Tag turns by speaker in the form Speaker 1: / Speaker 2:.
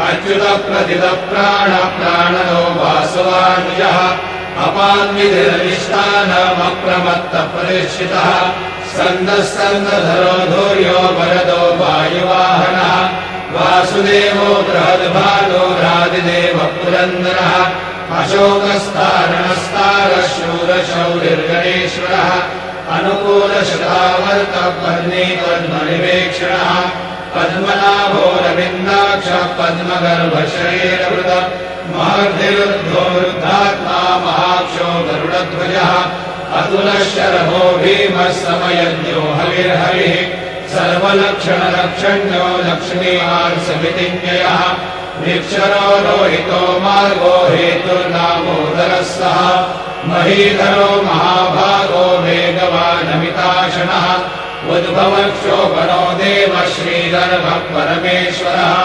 Speaker 1: अच्युत प्रथित प्राण प्राणनो वासवानुजः अपान्विधिरधिष्ठानमप्रमत्त प्रतिष्ठितः स्कन्दस्कन्दधरो धूर्यो वरदो वायुवाहनः वासुदेवो बृहद्भागो रादिदेव पुरन्दरः अशोकस्तारणस्तारः शूरशौरिर्गणेश्वरः अनुकूलशतावर्त पद्मनिवेक्षणः पद्मनाभो रविन्दाक्षः पद्मगर्भशरीरवृत महर्धिरुद्धो वृद्धात्मा महाक्षो गरुडध्वजः अतुलशरभो भीमः समयज्ञो हविर्हरिः सर्वलक्षणलक्षण्यो लक्ष्मीवान् समितिज्ञयः निक्षरो रोहितो मार्गो हेतुर्नामोदरः सः महीधरो महाभागो वेगवानमिताशनः उद्भवक्षोभनो देव श्रीगर्भः परमेश्वरः